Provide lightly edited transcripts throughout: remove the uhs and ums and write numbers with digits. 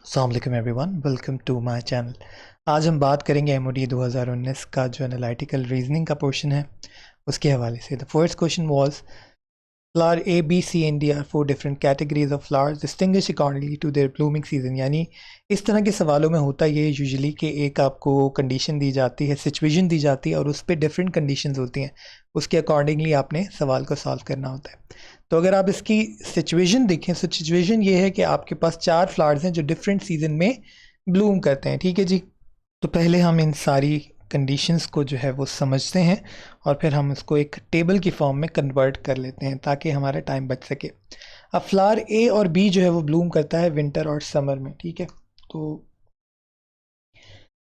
अस्सलाम वालेकुम everyone, welcome to my channel. आज हम बात करेंगे एमओडी 2019 का जो एनालिटिकल रीजनिंग का पोर्शन है उसके हवाले से। The first question was flower A B C and D are four different categories of flowers distinguish accordingly to their blooming season. यानी इस तरह के सवालों में होता ये यूजुअली कि एक आपको कंडीशन दी जाती है, सिचुएशन दी जाती है और उस पर डिफरेंट कंडीशंस होती हैं, उसके अकॉर्डिंगली आपने सवाल को सॉल्व करना होता है। तो अगर आप इसकी सिचुएशन देखें तो सिचुएशन ये है कि आपके पास 4 फ्लावर्स हैं जो डिफरेंट सीजन में ब्लूम करते हैं। ठीक है जी। तो पहले हम इन सारी कंडीशंस को जो है वो समझते हैं और फिर हम इसको एक टेबल की फॉर्म में कन्वर्ट कर लेते हैं ताकि हमारा टाइम बच सके। अब फ्लावर ए और बी जो है वो ब्लूम करता है विंटर और समर में। ठीक है, तो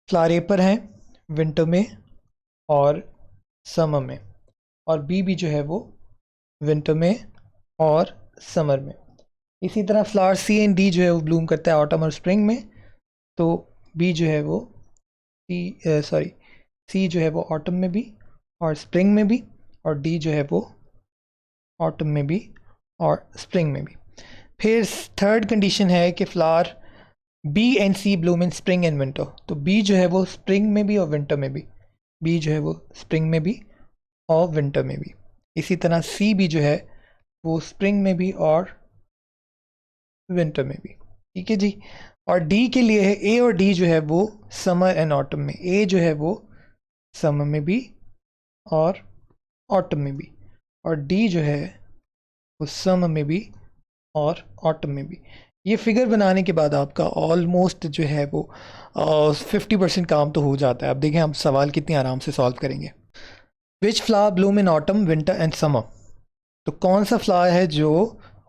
फ्लावर ए पर हैं विंटर में और समर में, और बी भी जो है वो विंटर में और समर में। इसी तरह फ्लावर सी एंड डी जो है वो ब्लूम करता है ऑटम और स्प्रिंग में। तो बी जो है वो सी जो है वो ऑटम में भी और स्प्रिंग में भी, और डी जो है वो ऑटम में भी और स्प्रिंग में भी। फिर थर्ड कंडीशन है कि flower B and C bloom in spring and winter. तो बी जो है वो स्प्रिंग में भी और विंटर में भी, बी जो है वो स्प्रिंग में भी और विंटर में भी। इसी तरह सी भी जो है वो स्प्रिंग में भी और विंटर में भी। ठीक है जी। और डी के लिए है ए और डी जो है वो समर एंड ऑटम में। ए जो है वो समर में भी और ऑटम में भी, और डी जो है वो समर में भी और ऑटम में भी। ये फिगर बनाने के बाद आपका ऑलमोस्ट जो है वो 50% काम तो हो जाता है। अब देखें हम सवाल कितनी आराम से सॉल्व करेंगे। विच flower Bloom in autumn winter and summer. तो कौन सा फ्लावर है जो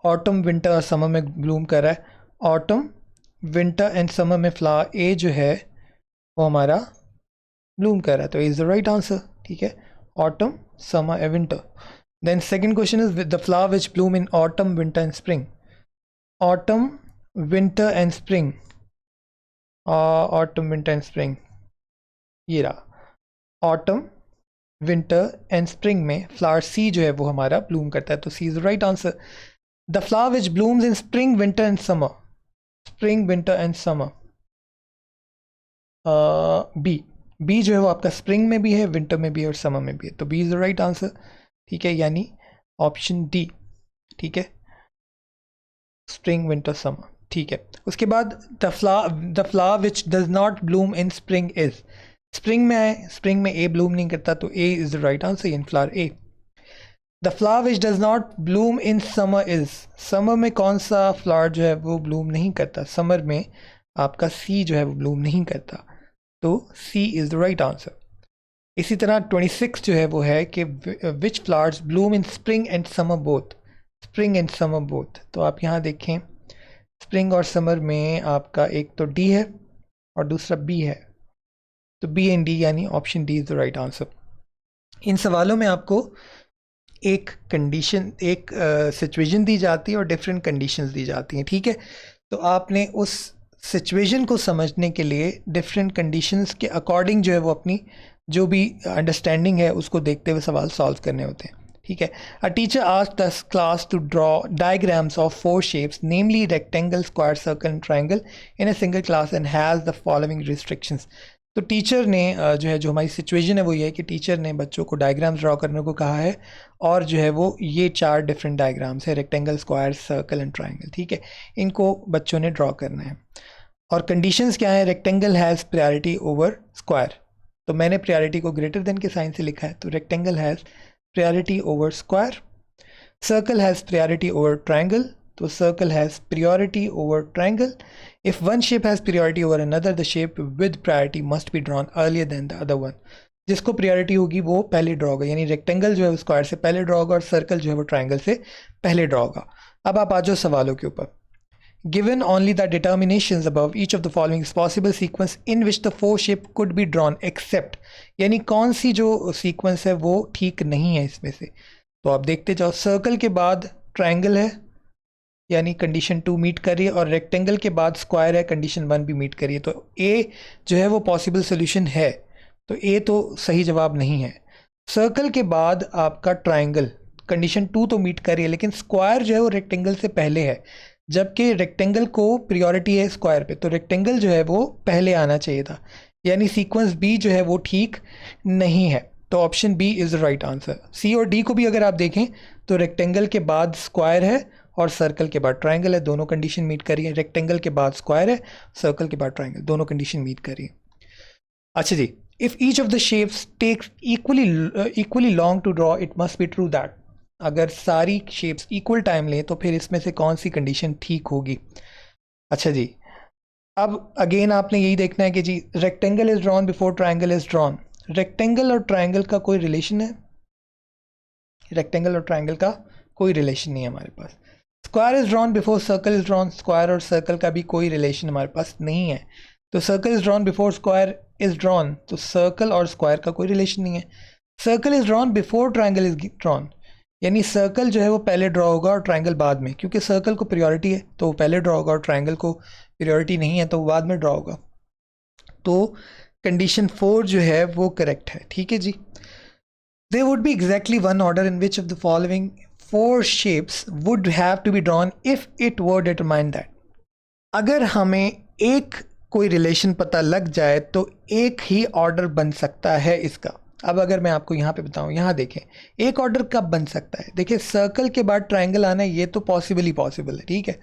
ऑटम विंटर और समर में ब्लूम कर रहा है? ऑटम विंटर एंड समर में फ्लावर ए जो है वो हमारा ब्लूम कर रहा है, तो इज द राइट आंसर। ठीक है, autumn summer and winter. Then second question is the flower which bloom in autumn winter and spring. Autumn winter and spring, autumn winter and spring, ये रहा। ऑटम विंटर एंड स्प्रिंग में flower C जो है वो हमारा bloom करता है, तो C is the right answer. The flower which blooms in spring winter and summer, spring winter and summer, B. B जो है वो आपका स्प्रिंग में भी है, विंटर में भी है और समर में भी है, तो B is the right answer. ठीक है, यानी ऑप्शन डी। ठीक है, स्प्रिंग विंटर समर। ठीक है, उसके बाद the flower which does not bloom in spring is. Spring में आए, स्प्रिंग में ए ब्लूम नहीं करता, तो A is the right answer in flower A. The flower which does not bloom in summer is. Summer में कौन सा flower जो है वो ब्लूम नहीं करता? समर में आपका सी जो है वो ब्लूम नहीं करता, तो C is the right answer. इसी तरह 26 जो है वो है कि विच flowers Bloom in spring and summer both. Spring and summer both, तो आप यहाँ देखें स्प्रिंग और समर में आपका एक तो डी है और दूसरा बी है, तो बी एंड डी यानी option D is the right answer. इन सवालों में आपको एक कंडीशन, एक सिचुएशन दी जाती है और डिफरेंट कंडीशंस दी जाती हैं। ठीक है, तो आपने उस सिचुएशन को समझने के लिए डिफरेंट कंडीशंस के अकॉर्डिंग जो है वो अपनी जो भी अंडरस्टैंडिंग है उसको देखते हुए सवाल सॉल्व करने होते हैं। ठीक है, a teacher asked the class to draw diagrams of 4 shapes namely rectangle, square, circle and triangle in a single class and has the following restrictions. तो टीचर ने जो है, जो हमारी सिचुएशन है वो ये है कि टीचर ने बच्चों को डायग्राम्स ड्रॉ करने को कहा है, और जो है वो ये 4 डिफरेंट डायग्राम्स है, rectangle, square, circle and triangle. ठीक है, इनको बच्चों ने ड्रॉ करना है। और कंडीशंस क्या है? Rectangle has priority over square, तो मैंने प्रायोरिटी को ग्रेटर देन के साइन से लिखा है, तो rectangle has priority over square. Circle has priority over triangle, तो circle has priority over triangle. If one shape has priority over another, the shape with priority must be drawn earlier than the other one. जिसको priority होगी वो पहले draw होगा, यानी rectangle जो है वो स्क्वायर से पहले ड्रॉ होगा और सर्कल जो है वो ट्राइंगल से पहले ड्रॉ होगा। अब आप आ जाओ सवालों के ऊपर। Given only the determinations above, each of the following is possible sequence in which the 4 shape could be drawn except, यानी कौन सी जो सीक्वेंस है वो ठीक नहीं है इसमें से। तो आप देखते जाओ, सर्कल के बाद ट्राइंगल है यानी कंडीशन 2 मीट कर रही है, और रेक्टेंगल के बाद स्क्वायर है, कंडीशन 1 भी मीट कर रही है, तो ए जो है वो पॉसिबल सोल्यूशन है, तो ए तो सही जवाब नहीं है। सर्कल के बाद आपका ट्राइंगल, कंडीशन 2 तो मीट कर रही है, लेकिन स्क्वायर जो है वो रेक्टेंगल से पहले है, जबकि रेक्टेंगल को प्रायोरिटी है स्क्वायर पे, तो रेक्टेंगल जो है वो पहले आना चाहिए था, यानी सीक्वेंस बी जो है वो ठीक नहीं है। तो option B is the right answer. C और डी को भी अगर आप देखें तो रेक्टेंगल के बाद स्क्वायर है और सर्कल के बाद ट्राइंगल है, दोनों कंडीशन मीट कर रही है। रेक्टेंगल के बाद स्क्वायर है, सर्कल के बाद ट्राइंगल, दोनों कंडीशन मीट कर रही है। अच्छा जी, if each of the shapes takes equally long to draw it must be true that. अगर सारी शेप्स इक्वल टाइम लें तो फिर इसमें से कौन सी कंडीशन ठीक होगी। अच्छा जी, अब अगेन आपने यही देखना है कि जी rectangle is drawn before triangle is drawn. Rectangle और ट्राइंगल का कोई रिलेशन है? रेक्टेंगल और ट्राइंगल का कोई रिलेशन नहीं है हमारे पास। Square is drawn before circle is drawn, square और सर्कल का भी कोई रिलेशन हमारे पास नहीं है। तो circle is drawn before square is drawn, तो सर्कल और स्क्वायर का कोई रिलेशन नहीं है। Circle is drawn before triangle is drawn, यानी सर्कल जो है वो पहले ड्रॉ होगा और ट्राइंगल बाद में, क्योंकि सर्कल को प्रायोरिटी है तो वो पहले ड्रॉ होगा और ट्राइंगल को प्रायोरिटी नहीं है तो वो बाद में ड्रॉ होगा। तो कंडीशन 4 जो है वो करेक्ट है। ठीक है जी। There would be exactly one order in which of the following 4 shapes would have to be drawn if it were determined that। अगर हमें एक कोई रिलेशन पता लग जाए तो एक ही ऑर्डर बन सकता है इसका। अब अगर मैं आपको यहाँ पे बताऊँ, यहाँ देखें एक ऑर्डर कब बन सकता है। देखिए सर्कल के बाद ट्राइंगल आना ये तो पॉसिबल ही पॉसिबल है, ठीक है।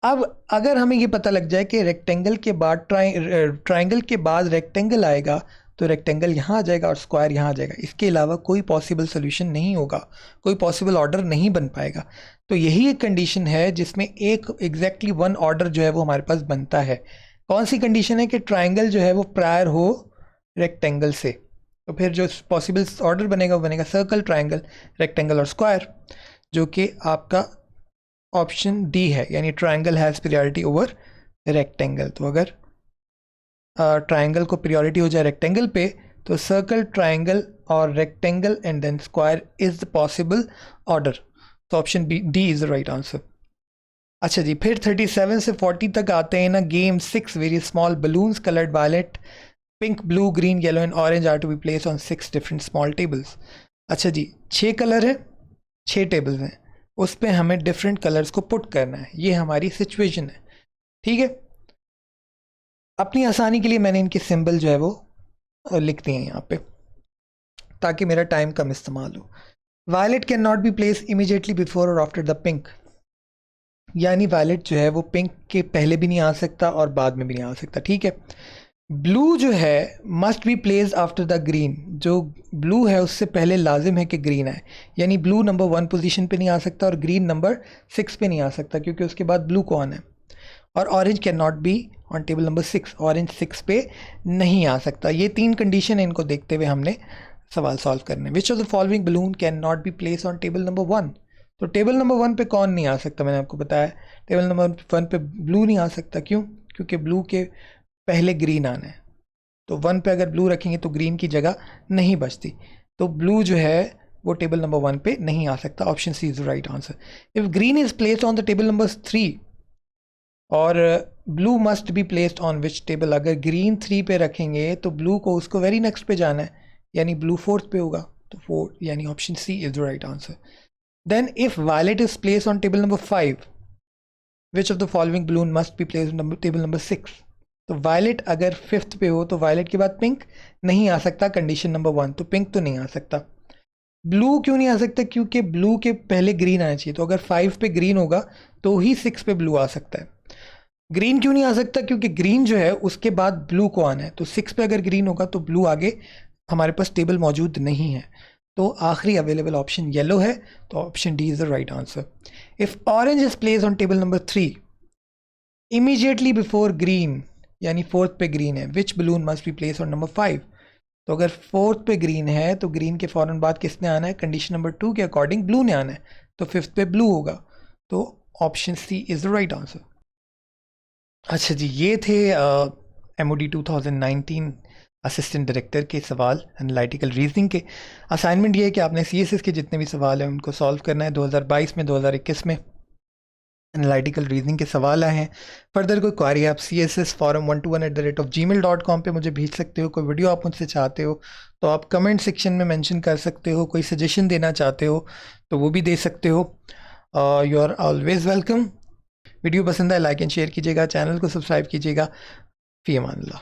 अब अगर हमें ये पता लग जाए कि रेक्टेंगल के बाद ट्राइंगल के बाद रेक्टेंगल आएगा तो रेक्टेंगल यहाँ आ जाएगा और स्क्वायर यहाँ आ जाएगा, इसके अलावा कोई पॉसिबल सोल्यूशन नहीं होगा, कोई पॉसिबल ऑर्डर नहीं बन पाएगा। तो यही एक कंडीशन है जिसमें एक एग्जैक्टली वन ऑर्डर जो है वो हमारे पास बनता है। कौन सी कंडीशन है? कि ट्राइंगल जो है वो प्रायर हो रेक्टेंगल से, तो फिर जो पॉसिबल ऑर्डर बनेगा वो बनेगा सर्कल, ट्राइंगल, रेक्टेंगल और स्क्वायर, जो कि आपका ऑप्शन डी है, यानी triangle has priority over rectangle. तो अगर ट्राइंगल को प्रायोरिटी हो जाए रेक्टेंगल पे तो सर्कल, ट्राइंगल और rectangle and then square is the possible order. तो option B D is the right answer. अच्छा जी, फिर 37 से 40 तक आते हैं ना। Game 6 very small balloons coloured violet, pink, blue, green, yellow and orange are to be place on 6 different small tables. अच्छा जी, 6 कलर है, 6 टेबल्स हैं, उस पर हमें डिफरेंट कलर्स को पुट करना है, ये हमारी सिचुएशन है। ठीक है, अपनी आसानी के लिए मैंने इनके सिंबल जो है वो लिख दिए हैं यहाँ पे ताकि मेरा टाइम कम इस्तेमाल हो। Violet can not be place immediately before और आफ्टर द पिंक, यानी वायलेट जो है वो पिंक के पहले भी नहीं आ सकता और बाद में भी नहीं आ सकता। ठीक है। ब्लू जो है must be place after the green, जो ब्लू है उससे पहले लाजिम है कि ग्रीन आए, यानी ब्लू नंबर 1 पोजीशन पे नहीं आ सकता और ग्रीन नंबर 6 पे नहीं आ सकता क्योंकि उसके बाद ब्लू कौन है। और orange can not be on table number 6, orange 6 पे नहीं आ सकता। ये 3 कंडीशन है, इनको देखते हुए हमने सवाल सॉल्व करने। विच of the following balloon can not be place on table number 1, तो टेबल नंबर 1 पे कौन नहीं आ सकता? मैंने आपको बताया टेबल नंबर 1 पे ब्लू नहीं आ सकता। क्यों? क्योंकि ब्लू के पहले ग्रीन आना है, तो 1 पे अगर ब्लू रखेंगे तो ग्रीन की जगह नहीं बचती, तो ब्लू जो है वो टेबल नंबर 1 पे नहीं आ सकता। Option C is the right answer. If green is placed on the table number 3 और blue must be placed on which table, अगर ग्रीन 3 पे रखेंगे तो ब्लू को उसको वेरी नेक्स्ट पे जाना है, यानी ब्लू 4th पे होगा, तो 4, यानी option C is the right answer. Then if violet is placed on table number 5 which of the following balloon must be placed on table number 6, तो वायलेट अगर 5th पे हो तो वायलेट के बाद पिंक नहीं आ सकता, कंडीशन नंबर 1, तो पिंक तो नहीं आ सकता। ब्लू क्यों नहीं आ सकता? क्योंकि ब्लू के पहले ग्रीन आना चाहिए, तो अगर 5 पे ग्रीन होगा तो ही 6 पे ब्लू आ सकता है। ग्रीन क्यों नहीं आ सकता? क्योंकि ग्रीन जो है उसके बाद ब्लू को आना है, तो 6 पे अगर ग्रीन होगा तो ब्लू आगे हमारे पास टेबल मौजूद नहीं है, तो आखिरी अवेलेबल ऑप्शन येलो है, तो option D is the right answer. If orange is place on table number 3 immediately before green, यानी 4th पे ग्रीन है, which balloon must be place on number 5, तो अगर 4th पे ग्रीन है तो ग्रीन के फ़ौरन बाद किसने आना है? कंडीशन नंबर 2 के अकॉर्डिंग ब्लू ने आना है, तो 5th पे ब्लू होगा, तो option C is the right answer. अच्छा जी, ये थे MOD 2019 असिस्टेंट डायरेक्टर के सवाल एनालिटिकल रीजनिंग के। असाइनमेंट ये है कि आपने CSS के जितने भी सवाल हैं उनको सॉल्व करना है। 2022 में 2021 में एनालिटिकल रीजनिंग के सवाल आए हैं। फर्दर कोई क्वारी आप csforum121@gmail.com पे मुझे भेज सकते हो। कोई वीडियो आप मुझसे चाहते हो तो आप कमेंट सेक्शन में मेंशन कर सकते हो। कोई सजेशन देना चाहते हो तो वो भी दे सकते हो। You are always welcome. Video पसंद है लाइक एंड शेयर कीजिएगा, चैनल को सब्सक्राइब कीजिएगा। फ़ी अमान अल्लाह।